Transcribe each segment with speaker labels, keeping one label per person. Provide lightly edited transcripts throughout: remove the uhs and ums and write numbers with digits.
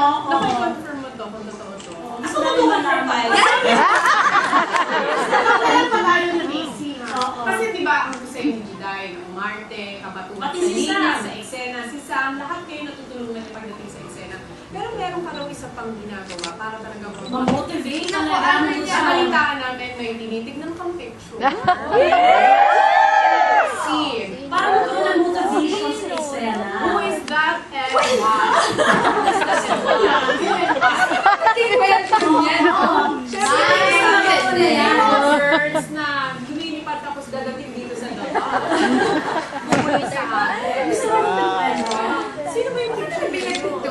Speaker 1: Nakikonfirm mo to kung totoo to.
Speaker 2: Ako mag-confirm pa.
Speaker 1: Kaya pa tayo na busy. Kasi diba, ang Jose ni Juday, ang Marte, Kabatuan,
Speaker 2: Pati si Sam.
Speaker 1: sa eksena, si Sam, lahat kayo natutulungan niya pagdating sa eksena. Pero meron ka raw isa pang ginagawa para talaga
Speaker 2: Ma-motivate na
Speaker 1: Ako, ano niya, balitaan namin may tinitignan kang picture. See,
Speaker 2: Paano ko na motivation sa eksena?
Speaker 1: who is that and why? Who is that and why? Siyempre, words na lumilipad tapos dadating dito sa dapat. Bumuli sa atin. Sino ba yung picture binagdito?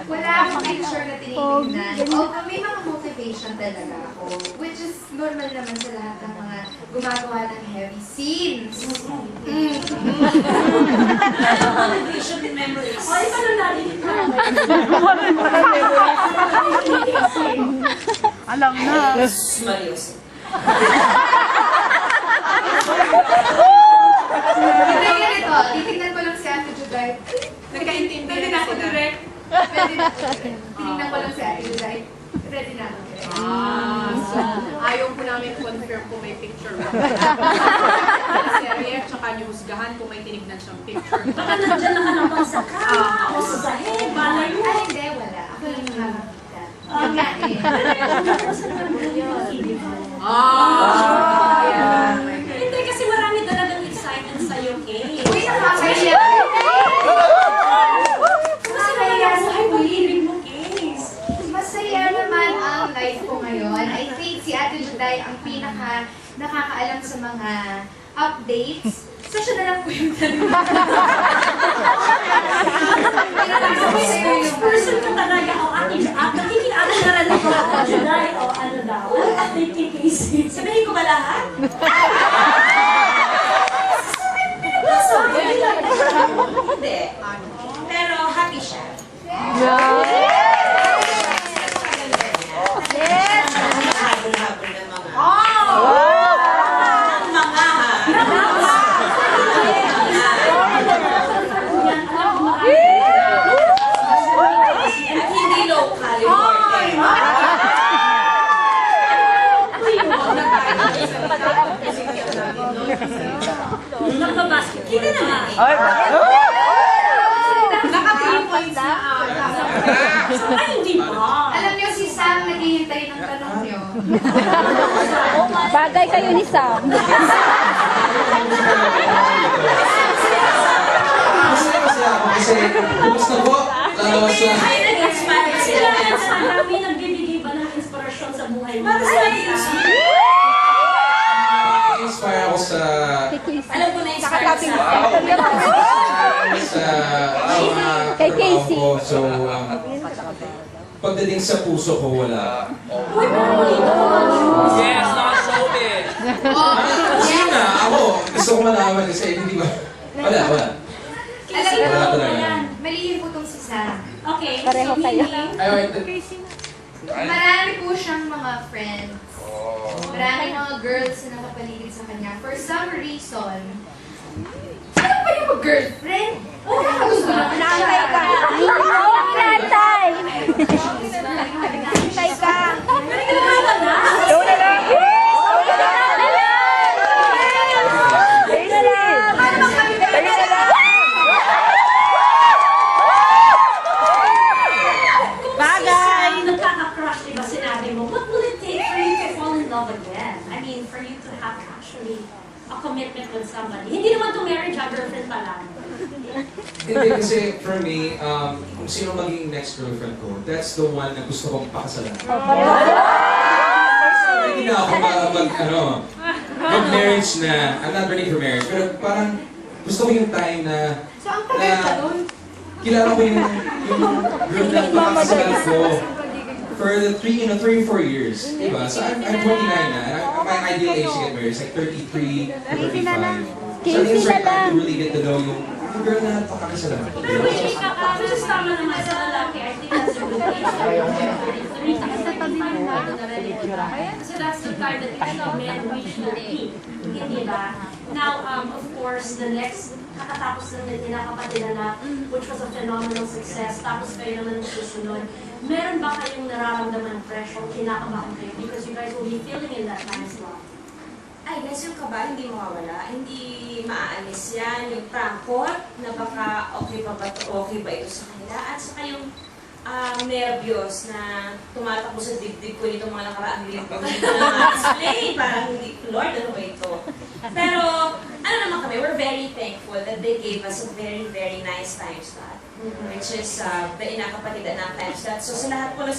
Speaker 3: Wala akong picture na tinitingnan. Although may mga motivation talaga ako, which is normal naman sa lahat ng mga gumagawa ng heavy scenes.
Speaker 2: Motivation and memories. O, paano natin ito?
Speaker 4: Alam na.
Speaker 2: Marius.
Speaker 3: Hindi ganito, titignan ko lang si Ate Juday.
Speaker 1: Nagkaintindi na ako direct.
Speaker 3: Pwede na po. Tinignan ko lang si Ate Juday. Ready na ako.
Speaker 1: So, ayaw po namin confirm kung may picture mo. Serye, tsaka newsgahan kung may tinignan siyang picture.
Speaker 2: Baka nandiyan nakalabang sa kama, o sa sahig, balay mo.
Speaker 3: Ay, hindi, wala. Ako lang yung nakakita. Yun nga eh.
Speaker 2: Hindi, kasi marami talagang excitement sa'yo, Kay.
Speaker 3: Uy, nakakaya.
Speaker 2: Masaya sa pag-ibig mo, Kay.
Speaker 3: Masaya naman ang life ko ngayon. I think si Ate Juday ang pinaka nakakaalam sa mga updates. So siya na lang po yung tanong.
Speaker 2: Person ka talaga, o nakikialam na rin ako ako, July, o ano daw, ano update kay Casey? Sabihin ko ba lahat? Hindi. Pero happy siya. Habol-habol ng mga. Ng mga ha. At hindi local important. Nagbabasket. Kita naman eh.
Speaker 1: Naka-3 points na
Speaker 2: Ay, hindi pa.
Speaker 3: Alam niyo, si Sam naghihintay ng tanong niyo.
Speaker 4: Bagay kayo ni Sam.
Speaker 5: Masaya ako kasi kumusta po? Lalabas na.
Speaker 2: Ay, nag-inspire sila. Sa marami nagbibigay ba ng inspirasyon sa buhay mo? Para sa
Speaker 5: Inspire ako sa
Speaker 2: alam ko na inspire sa
Speaker 5: mga
Speaker 4: Kay
Speaker 5: trabaho
Speaker 4: Casey.
Speaker 5: ko. So, pagdating sa puso ko, wala.
Speaker 2: Uy,
Speaker 6: Yes, nakasolid!
Speaker 5: Kasi na, ako, gusto ko malaman kasi hindi ba? Wala.
Speaker 3: Alam niyo,
Speaker 5: Wala talaga.
Speaker 3: malihim po tong si Sam.
Speaker 2: okay.
Speaker 4: Pareho
Speaker 2: so
Speaker 4: kayo.
Speaker 2: meaning,
Speaker 5: Ay, wait.
Speaker 3: Marami po siyang mga friends. Marami mga girls na nakapaligid sa kanya. For some reason, ano pa yung girlfriend? Oh, gusto lang
Speaker 4: Naantay ka. Naantay. Naantay ka.
Speaker 2: nagkakala na.
Speaker 4: Go na lang. Go na lang. Go na lang. Bagay.
Speaker 2: Nagkaka-crush, diba sinabi mo, what will it take for you to fall in love again? I mean, for you to have actually a commitment with somebody. Hindi naman to marriage, girlfriend pa lang.
Speaker 5: Hindi, kasi for me, kung sino maging next girlfriend ko, that's the one na gusto kong pakasalan. Hindi na ako mag-marriage na, I'm not ready for marriage, pero parang gusto ko yung time na,
Speaker 3: So, ang tagal ka doon.
Speaker 5: kilala ko yung girl na pakakasalan ko for the 3 or 4 years, diba? So I'm 29 na, and my ideal age to get married is like 33 to 35. So I think it's right time to really get to know yung girl na pakakasalan ko.
Speaker 2: Pero hindi ka, which is tama naman sa lalaki, I think that's a good age. So that's the time that men reach their peak. Hindi ba? Now, of course, the next kakatapos lang ng Kinakapatid Anak, which was a phenomenal success, tapos kayo naman ang susunod. Meron ba kayong nararamdaman ng pressure, kinakabahan kayo? Because you guys will be feeling in that time slot.
Speaker 1: Ay, guys, yung kaba, hindi mawawala. Hindi maaalis yan. Yung prangkot, na baka okay ba ito sa kanila. At saka yung nervyos na tumatakbo sa dibdib ko nitong mga nakaraang linggo. Hindi ko na ma-explain. Parang hindi, Lord, ano ba ito? Pero, ano naman kami, we're very thankful that they gave us a very, very nice time slot. Which is the Inakapatid Anak time slot. So sa lahat po na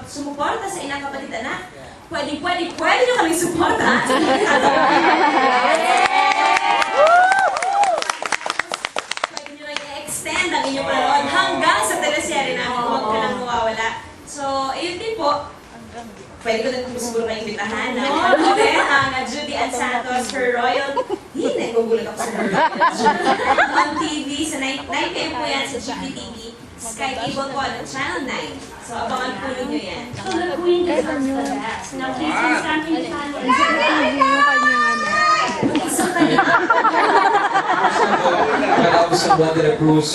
Speaker 1: sumuporta sa Inakapatid Anak, pwede nyo kami suporta. Pwede nyo lang i-extend ang inyong panood hanggang sa teleserye namin. Huwag ka lang mawawala. So, ayun din po. Pwede ko din siguro kayo imbitahan na ang Judy Ann Santos, her royal, hindi, gugulat ako sa royal. On TV, sa 9 p.m. po yan sa GPTV. Sky Cable po, ng Channel 9. So, abangan po ninyo yan.
Speaker 2: So the Queen deserves the best. Now please stand in the
Speaker 5: Pagkatapos ng Wanda de Cruz,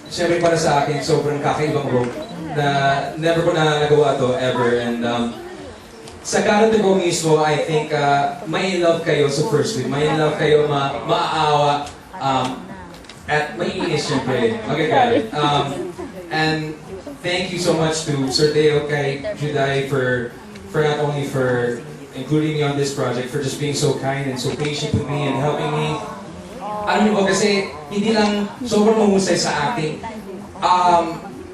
Speaker 5: siyempre para sa akin, sobrang kakaibang role na never ko na nagawa to ever. And sa character ko mismo, I think may love kayo sa first week. May love kayo maaawa at maiinis siyempre. Magagalit. And thank you so much to Sir Teo, kay Juday for not only for including me on this project, for just being so kind and so patient with me and helping me. Alam niyo ba, kasi hindi lang sobrang mahusay sa acting.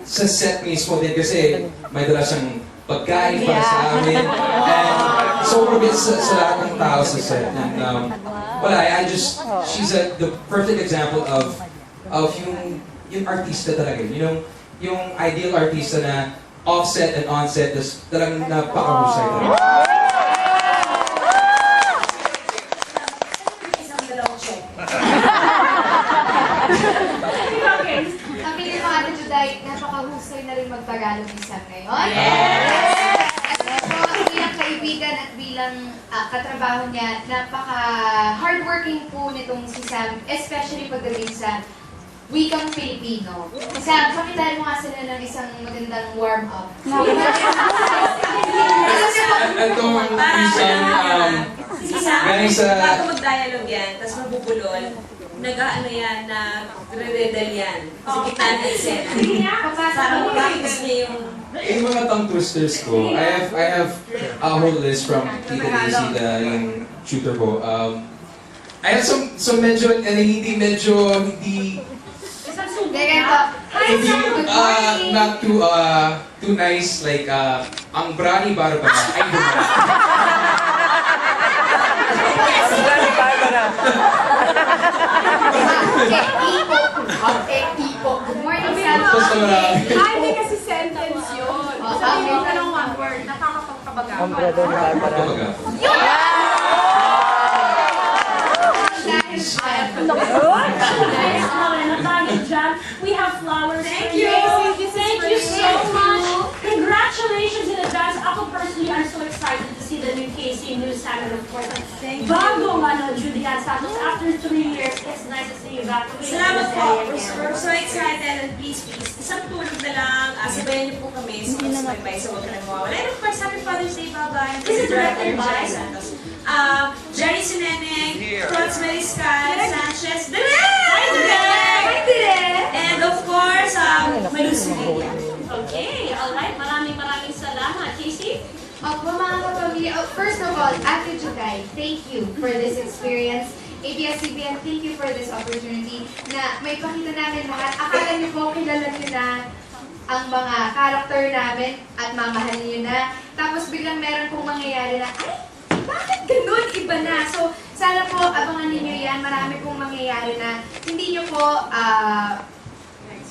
Speaker 5: Sa set mismo din kasi may dala siyang pagkain para sa amin. And sobrang bit sa lahat ng tao sa set. And wala, she's the perfect example of yung artista talaga. Yung ideal artista na offset and onset, talagang napakahusay talaga.
Speaker 3: Kami ni mga Ate Juday, napakahusay na rin magtagalog minsan ngayon.
Speaker 1: Yes!
Speaker 3: At po, bilang kaibigan at bilang katrabaho niya, napaka-hardworking po nitong si Sam, especially pagdating sa wikang Pilipino. Sam, pakitaan mo nga sila ng isang magandang warm-up.
Speaker 1: Si Sam,
Speaker 5: galing sa-
Speaker 1: bago mag-dialogue yan, tapos mabubulol, nag-ano yan, nagre-redal yan. Sa gitna ng set. Parang practice niya yung...
Speaker 5: Yung mga tongue twisters ko, I have a whole list from Tita Daisy, yung tutor ko. I have some medyo, hindi not too nice, like, ang brani barbara, ay
Speaker 3: Good morning, Sam.
Speaker 5: Basta marami.
Speaker 1: Ay, hindi kasi sentence yun. Sabihin ka ng one word, nakakapagkabaga.
Speaker 5: Kumbaga.
Speaker 2: We have flowers.
Speaker 1: Thank you.
Speaker 2: Thank you so much. Congratulations in advance. Ako personally, I'm so excited to see the new Casey, new Sam, and of course, bago Judy Ann Santos. After 3 years, it's nice to see you back.
Speaker 1: Salamat po. We're so excited and please, isang tulog na lang. Sabayan niyo po kami sa mag-subscribe sa Huwag Ka Nang Mawawala. And of course, happy Father's Day, bye-bye.
Speaker 2: This is directed by
Speaker 1: Santos. Jerry Sineneng, Franz Mariscal, Sanchez, Hi, Direk! And of course, Malusi Media.
Speaker 2: Okay, alright. Maraming salamat. Casey?
Speaker 3: Opo, mga kapamilya. First of all, Ate Juday, thank you for this experience. ABS-CBN, thank you for this opportunity na may pakita namin lahat. Akala niyo po, kilala niyo na ang mga karakter namin at mamahalin niyo na. Tapos biglang meron pong mangyayari na, ay, bakit ganun? Iba na. So, sana po, abangan ninyo yan. Marami pong mangyayari na hindi nyo po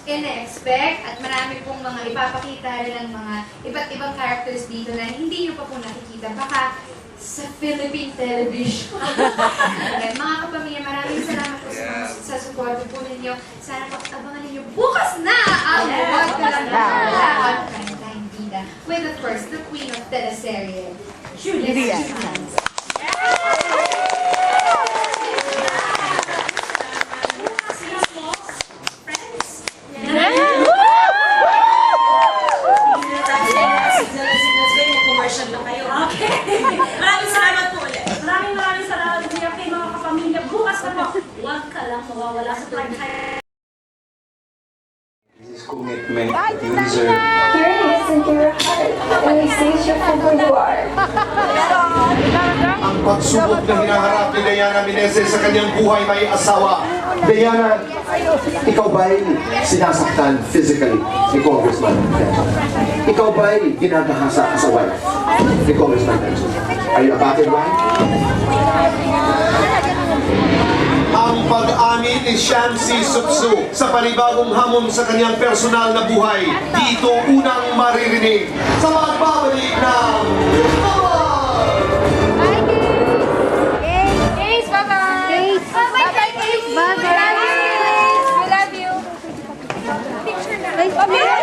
Speaker 3: ina-expect at marami pong mga ipapakita rin ng mga iba't ibang characters dito na hindi nyo pa po nakikita. Baka sa Philippine television. Okay, mga kapamilya, maraming salamat po sa support po ninyo. Sana po abangan ninyo bukas na ang Huwag Ka Lang Mawawala on Primetime Vida with, of course, the queen of teleserye, Judy Ann Santos.
Speaker 7: commitment you deserve.
Speaker 8: Here it is into your heart, and it says you for who you are.
Speaker 9: Ang pagsubok na hinaharap ni Diana Menezes sa kanyang buhay may asawa. Diana, ikaw ba'y sinasaktan physically ni Congressman Benson? Ikaw ba'y ginagahasa as a wife ni Congressman Benson? Are you a battered wife? Ang pag-amin ni Shamsi Supsu sa panibagong hamon sa kanyang personal na buhay, dito unang maririnig sa pagbabalik ng
Speaker 3: Guys, bye-bye! Bye-bye, guys!
Speaker 4: Bye-bye.
Speaker 3: We love you! We love you! Picture na!